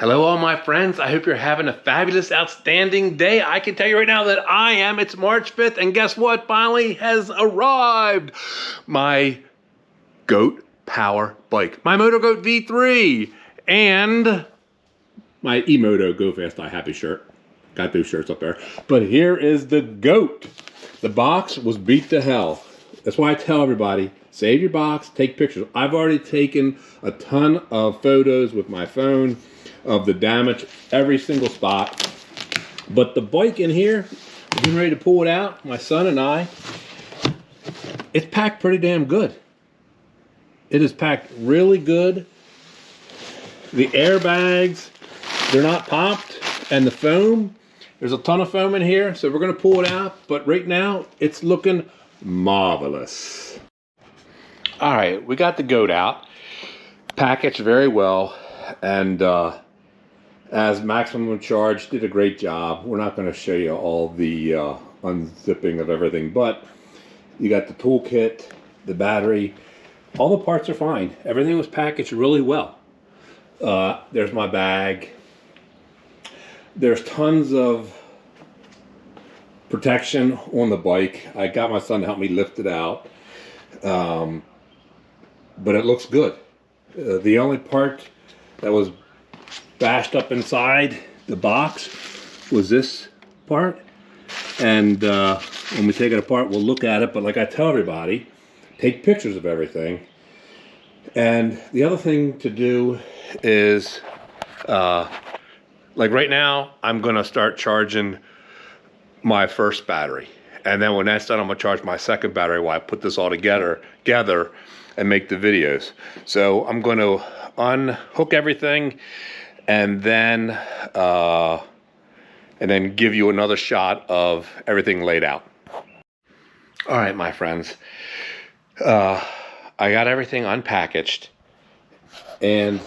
Hello all my friends, I hope you're having a fabulous, outstanding day. I can tell you right now that I am. It's March 5th, and guess what finally has arrived? My Goat Power Bike. My Moto Goat V3 and my Emoto Go Fast Die Happy shirt. Got those shirts up there. But here is the Goat. The box was beat to hell. That's why I tell everybody, save your box, take pictures. I've already taken a ton of photos with my phone of the damage, every single spot. But the bike in here, getting ready to pull it out, my son and I, it's packed pretty damn good. It is packed really good. The airbags, they're not popped, and the foam, there's a ton of foam in here, so we're gonna pull it out, but right now, it's looking marvelous. All right, we got the Goat out, packaged very well, and as Maximum Charge did a great job. We're not going to show you all the unzipping of everything, but you got the toolkit, the battery, all the parts are fine. Everything was packaged really well. There's my bag. There's tons of protection on the bike. I got my son to help me lift it out, but it looks good. The only part that was bashed up inside the box was this part, and when we take it apart we'll look at it, but like I tell everybody, take pictures of everything. And the other thing to do is like right now I'm gonna start charging my first battery, and then when that's done I'm gonna charge my second battery while I put this all together and make the videos. So I'm going to unhook everything and then give you another shot of everything laid out. All right, my friends, I got everything unpackaged, and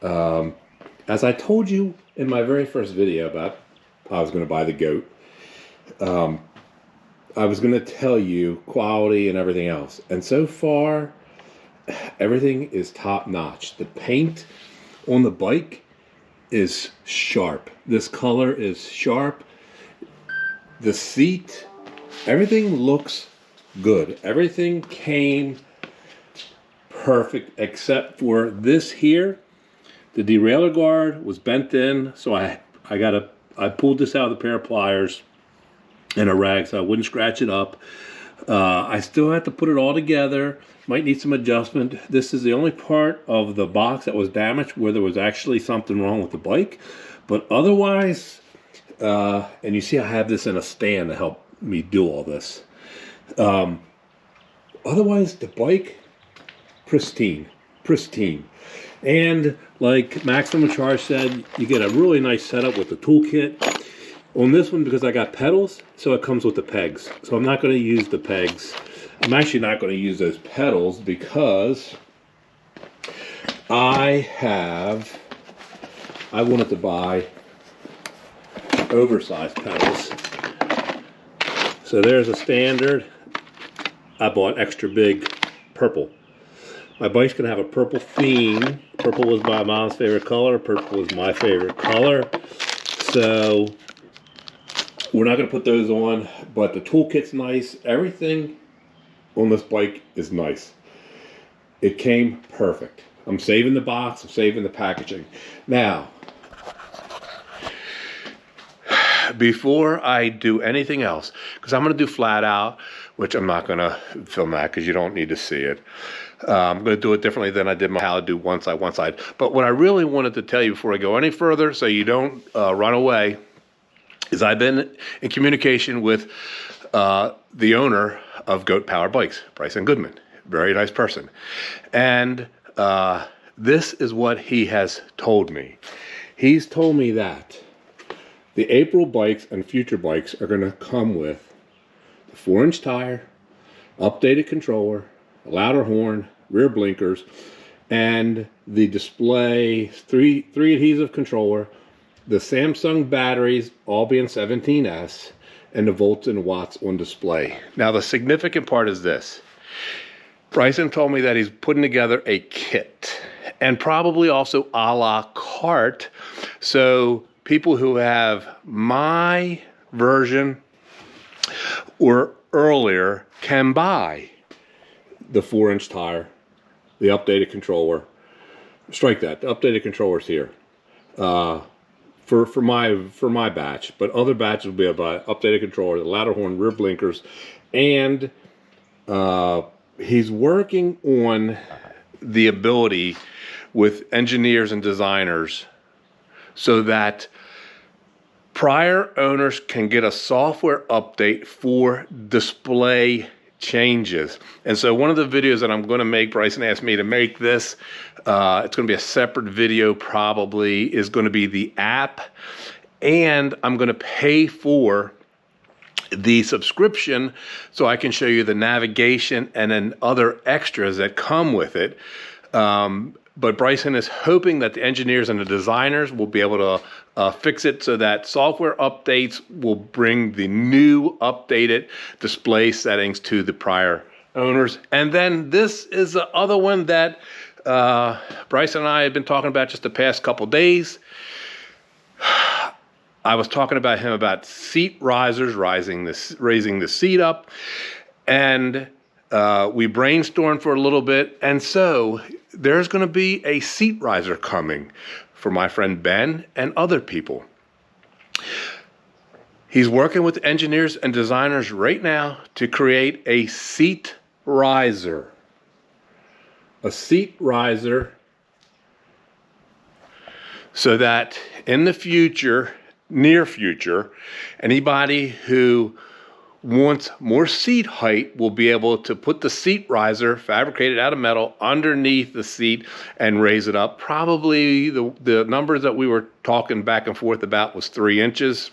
as I told you in my very first video about I was going to buy the Goat, I was going to tell you quality and everything else, and so far everything is top notch. The paint on the bike is sharp. This color is sharp. The seat, everything looks good. Everything came perfect except for this here. The derailleur guard was bent in, so I pulled this out with a pair of pliers and a rag so I wouldn't scratch it up. I still have to put it all together. Might need some adjustment. This is the only part of the box that was damaged where there was actually something wrong with the bike. But otherwise, and you see I have this in a stand to help me do all this. Otherwise, the bike, pristine. And like Maximum Charge said, you get a really nice setup with the toolkit. On this one, because I got pedals, so it comes with the pegs. So I'm not going to use the pegs. I'm actually not going to use those pedals because I wanted to buy oversized pedals. So there's a standard. I bought extra big purple. My bike's going to have a purple theme. Purple was my mom's favorite color. Purple was my favorite color. So we're not going to put those on, but the toolkit's nice. Everything on this bike is nice. It came perfect. I'm saving the box, I'm saving the packaging. Now, before I do anything else, because I'm going to do flat out, which I'm not going to film that because you don't need to see it. I'm going to do it differently than I did how I do one side. But what I really wanted to tell you before I go any further, so you don't run away, is I've been in communication with the owner of Goat Power Bikes, Bryson Goodman. Very nice person. And this is what he has told me. He's told me that the April bikes and future bikes are going to come with the 4-inch tire, updated controller, a louder horn, rear blinkers, and the display, three adhesive controller, the Samsung batteries, all being 17S, and the volts and watts on display. Now the significant part is this. Bryson told me that he's putting together a kit, and probably also a la carte So people who have my version or earlier can buy the 4-inch tire, the updated controller. Strike that. The updated controller's here for my batch, but other batches will be able to buy updated controller, the ladder horn, rear blinkers, and he's working on the ability with engineers and designers so that prior owners can get a software update for display changes. And so one of the videos that I'm going to make, Bryson asked me to make this, it's going to be a separate video probably, is going to be the app, and I'm going to pay for the subscription so I can show you the navigation and then other extras that come with it. But Bryson is hoping that the engineers and the designers will be able to fix it so that software updates will bring the new updated display settings to the prior owners. And then this is the other one that Bryson and I have been talking about just the past couple days. I was talking about him about seat risers, raising the seat up, and we brainstormed for a little bit, and so there's going to be a seat riser coming for my friend Ben and other people. He's working with engineers and designers right now to create a seat riser. A seat riser so that in the future, near future, anybody who wants more seat height will be able to put the seat riser, fabricated out of metal, underneath the seat and raise it up. Probably the numbers that we were talking back and forth about was 3 inches.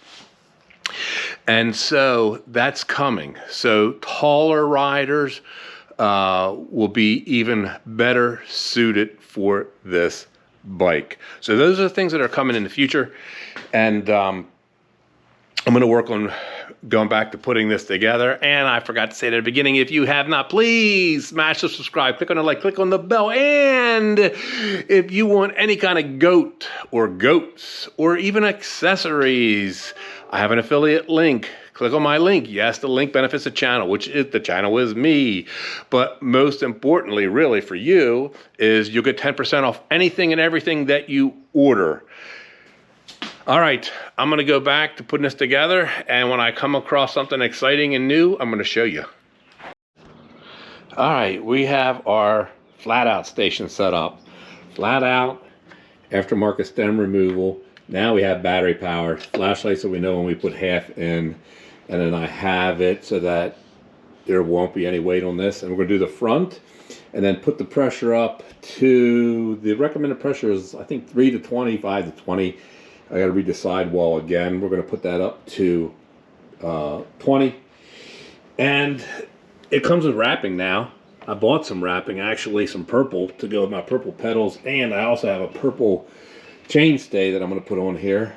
And so that's coming. So taller riders will be even better suited for this bike. So those are the things that are coming in the future. And I'm going to work on going back to putting this together. And I forgot to say at the beginning, if you have not, please smash the subscribe, click on the like, click on the bell. And if you want any kind of goat or goats or even accessories, I have an affiliate link. Click on my link. Yes, the link benefits the channel, which is the channel is me. But most importantly, really for you, is you'll get 10% off anything and everything that you order. All right, I'm going to go back to putting this together, and when I come across something exciting and new, I'm going to show you. All right, we have our flat out station set up. Flat out, aftermarket stem removal. Now we have battery powered flashlights, so we know when we put half in, and then I have it so that there won't be any weight on this. And we're going to do the front and then put the pressure up to, the recommended pressure is I think 3 to 20, 5 to 20. I got to read the sidewall again. We're going to put that up to 20. And it comes with wrapping now. I bought some wrapping, actually some purple to go with my purple pedals. And I also have a purple chainstay that I'm going to put on here.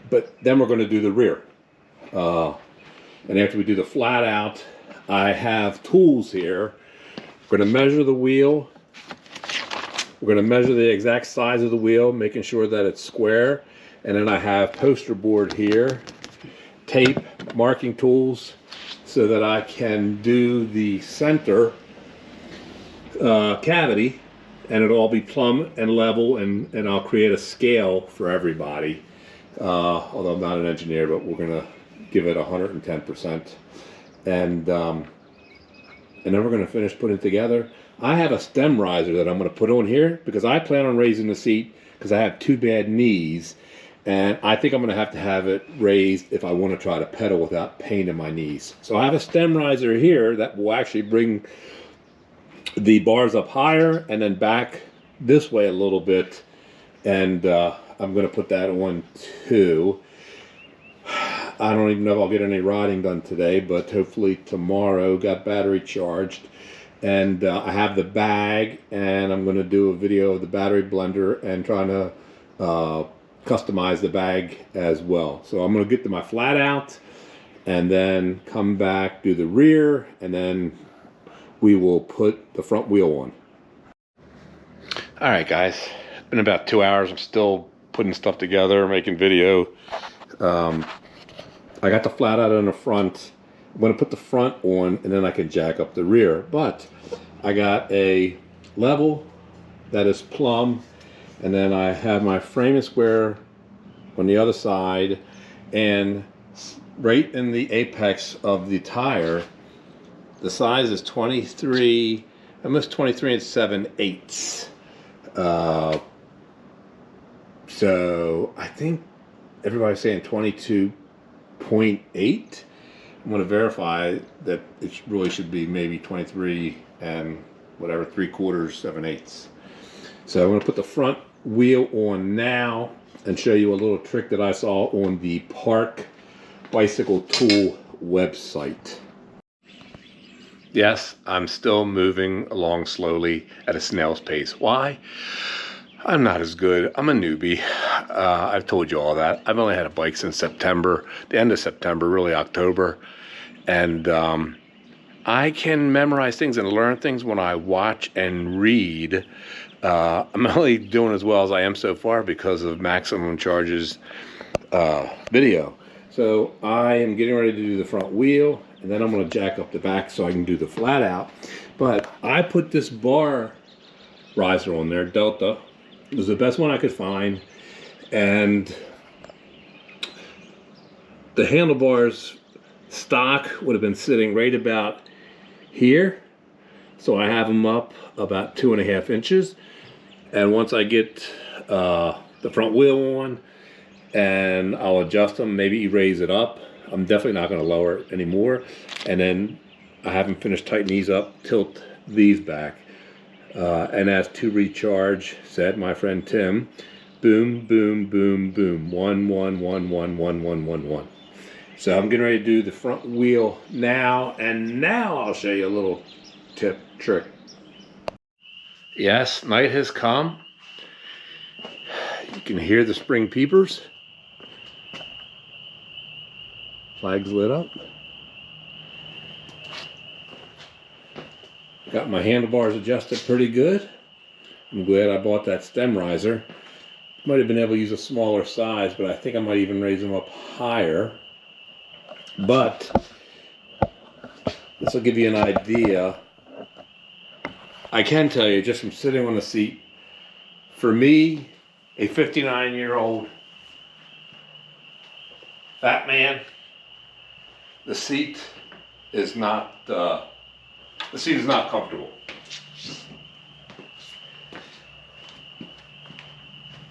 But then we're going to do the rear. And after we do the flat out, I have tools here. We're going to measure the wheel. We're going to measure the exact size of the wheel, making sure that it's square. And then I have poster board here, tape, marking tools, so that I can do the center cavity, and it'll all be plumb and level, and I'll create a scale for everybody. Although I'm not an engineer, but we're going to give it 110%. And then we're going to finish putting it together. I have a stem riser that I'm going to put on here because I plan on raising the seat because I have 2 bad knees, and I think I'm going to have it raised if I want to try to pedal without pain in my knees. So I have a stem riser here that will actually bring the bars up higher and then back this way a little bit, and I'm going to put that on too. I don't even know if I'll get any riding done today, but hopefully tomorrow. Got battery charged. And I have the bag, and I'm going to do a video of the battery blender and trying to customize the bag as well. So I'm going to get to my flat out and then come back, do the rear, and then we will put the front wheel on. All right, guys. been about 2 hours. I'm still putting stuff together, making video. I got the flat out in the front. I'm going to put the front on, and then I can jack up the rear. But I got a level that is plumb, and then I have my frame and square on the other side, and right in the apex of the tire, the size is 23, almost 23 7/8. So I think everybody's saying 22.8. I'm going to verify that it really should be maybe 23 and whatever, 3/4, 7/8. So I'm going to put the front wheel on now and show you a little trick that I saw on the Park Bicycle Tool website. Yes, I'm still moving along slowly at a snail's pace. Why? I'm not as good. I'm a newbie. I've told you all that. I've only had a bike since September, the end of September, really October. And I can memorize things and learn things when I watch and read. I'm only doing as well as I am so far because of Maximum Charge's video. So I am getting ready to do the front wheel, and then I'm going to jack up the back so I can do the flat out. But I put this bar riser on there, Delta. It was the best one I could find, and the handlebars stock would have been sitting right about here, so I have them up about 2.5 inches. And once I get the front wheel on, and I'll adjust them, maybe raise it up. I'm definitely not going to lower it anymore. And then I haven't finished tightening these up, tilt these back. And as to recharge, said my friend Tim, boom, boom, boom, boom, 1, 1, 1, 1, 1, 1, 1, 1. So I'm getting ready to do the front wheel now, and now I'll show you a little trick. Yes, night has come. You can hear the spring peepers. Flags lit up. Got my handlebars adjusted pretty good. I'm glad I bought that stem riser. Might have been able to use a smaller size, but I think I might even raise them up higher. But this will give you an idea. I can tell you, just from sitting on the seat, for me, a 59-year-old fat man, the seat is not comfortable.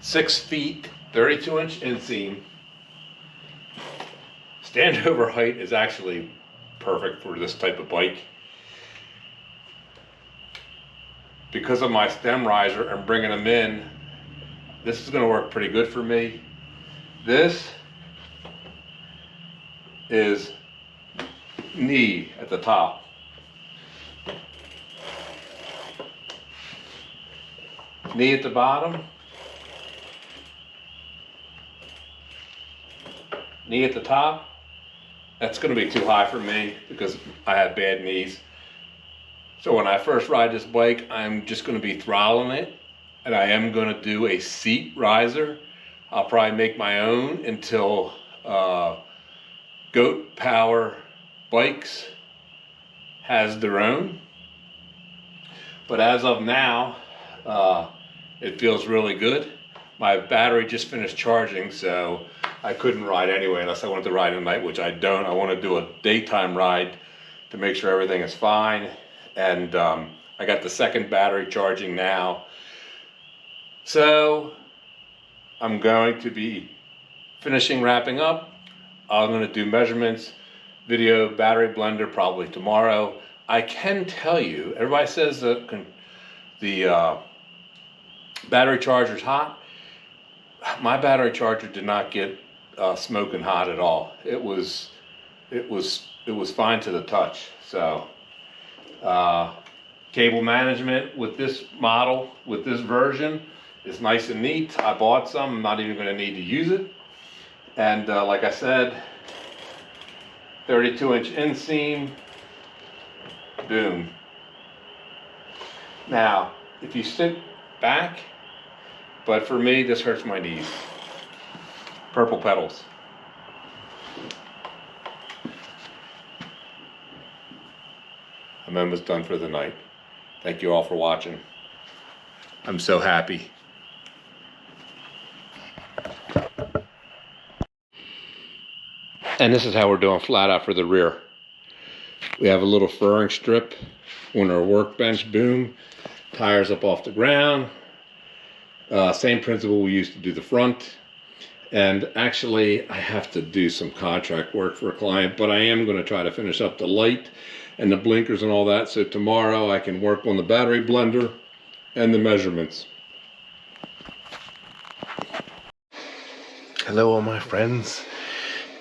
6 feet, 32-inch inseam. Standover height is actually perfect for this type of bike. Because of my stem riser and bringing them in, this is going to work pretty good for me. This is knee at the top. Knee at the bottom. Knee at the top. That's going to be too high for me because I have bad knees. So when I first ride this bike, I'm just going to be throttling it, and I am going to do a seat riser. I'll probably make my own until Goat Power Bikes has their own. But as of now, it feels really good. My battery just finished charging, so I couldn't ride anyway unless I wanted to ride at night, which I don't. I want to do a daytime ride to make sure everything is fine. And I got the second battery charging now. So I'm going to be wrapping up. I'm going to do measurements, video, battery blender probably tomorrow. I can tell you, everybody says that the battery charger's hot. My battery charger did not get smoking hot at all. It was fine to the touch. So cable management with this model, with this version, is nice and neat. I bought some. I'm not even going to need to use it. And like I said, 32-inch inseam. Boom. Now, if you sit back, But for me, this hurts my knees. Purple petals. I'm almost done for the night. Thank you all for watching. I'm so happy. And this is how we're doing flat out for the rear. We have a little furring strip on our workbench, boom. Tires up off the ground. Same principle we used to do the front. And actually, I have to do some contract work for a client, but I am going to try to finish up the light and the blinkers and all that, so tomorrow I can work on the battery blender and the measurements. Hello all my friends.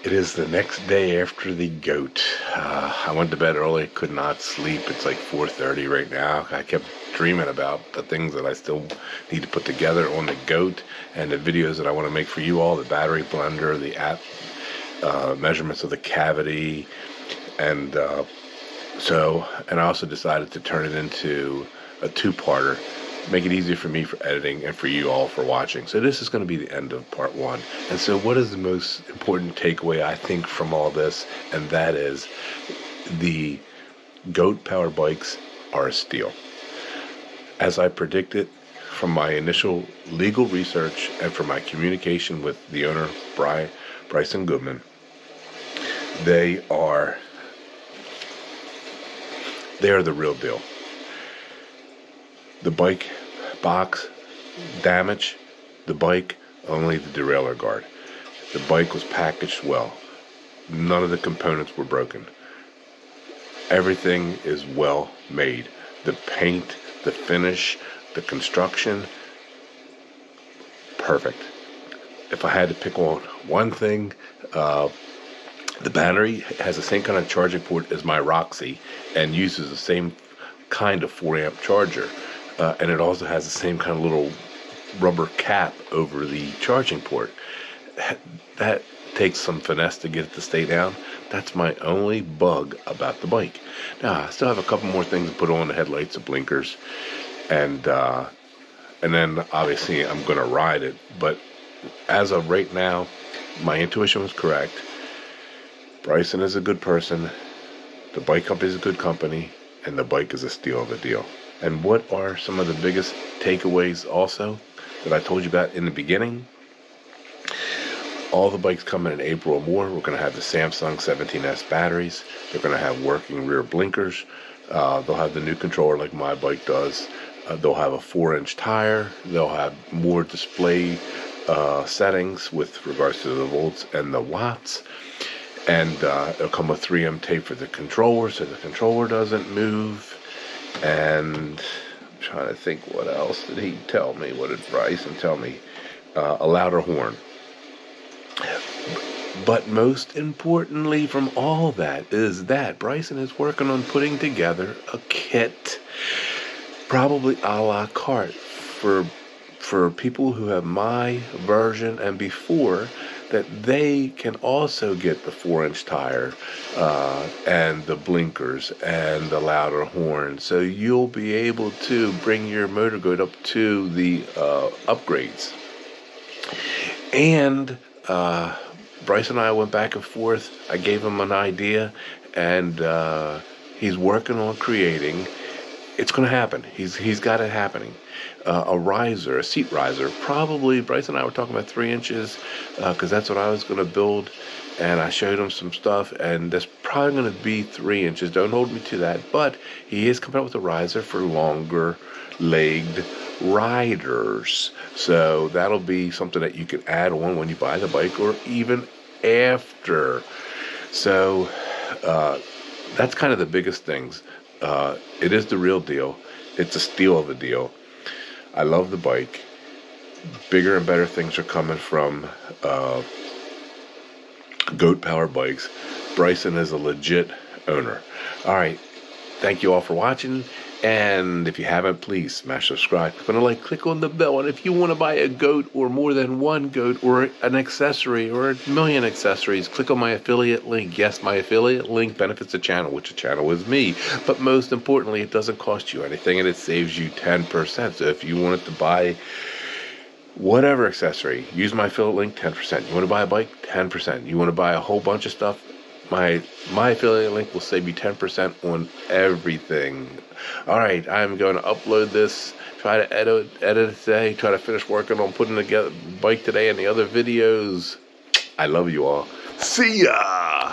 It is the next day after the goat. I went to bed early, could not sleep. It's like 4:30 right now. I kept dreaming about the things that I still need to put together on the goat and the videos that I want to make for you all, the battery blender, the measurements of the cavity, and I also decided to turn it into a two-parter, make it easier for me for editing and for you all for watching. So this is going to be the end of part one. And so what is the most important takeaway I think from all this? And that is the goat power bikes are a steal. As I predicted from my initial legal research and from my communication with the owner, Bryson Goodman, they are the real deal. The bike box damage, the bike only the derailleur guard. The bike was packaged well. None of the components were broken. Everything is well made. The paint, the finish, the construction, perfect. If I had to pick on one thing, the battery has the same kind of charging port as my Roxy and uses the same kind of 4-amp charger. And it also has the same kind of little rubber cap over the charging port. That takes some finesse to get it to stay down. That's my only bug about the bike. Now, I still have a couple more things to put on: the headlights, the blinkers, and then obviously I'm going to ride it. But as of right now, my intuition was correct. Bryson is a good person. The bike company is a good company, and the bike is a steal of a deal. And what are some of the biggest takeaways also that I told you about in the beginning? All the bikes coming in April or more. We're going to have the Samsung 17S batteries. They're going to have working rear blinkers. They'll have the new controller like my bike does. They'll have a 4-inch tire. They'll have more display settings with regards to the volts and the watts. And it'll come with 3M tape for the controller so the controller doesn't move. And I'm trying to think, what else did he tell me? What did Bryson tell me? A louder horn. But most importantly from all that is that Bryson is working on putting together a kit, probably a la carte, for people who have my version and before, that they can also get the 4-inch tire and the blinkers and the louder horn. So you'll be able to bring your motor goat up to the upgrades. And Bryce and I went back and forth. I gave him an idea, and he's working on creating. It's going to happen. He's got it happening. A riser, a seat riser. Probably, Bryce and I were talking about 3 inches, because that's what I was going to build. And I showed him some stuff, and that's probably going to be 3 inches. Don't hold me to that. But he is coming up with a riser for longer legged riders. So that'll be something that you can add on when you buy the bike or even after. So that's kind of the biggest things. It is the real deal. It's a steal of a deal. I love the bike. Bigger and better things are coming from Goat Power Bikes. Bryson is a legit owner. All right. Thank you all for watching. And if you haven't, please smash subscribe. Click on the like, click on the bell. And if you want to buy a goat or more than one goat or an accessory or a million accessories, click on my affiliate link. Yes, my affiliate link benefits the channel, which the channel is me. But most importantly, it doesn't cost you anything and it saves you 10%. So if you wanted to buy whatever accessory, use my affiliate link, 10%. You want to buy a bike, 10%. You want to buy a whole bunch of stuff, my affiliate link will save you 10% on everything. All right, I'm going to upload this, try to edit it today, try to finish working on putting together bike today and the other videos. I love you all. See ya!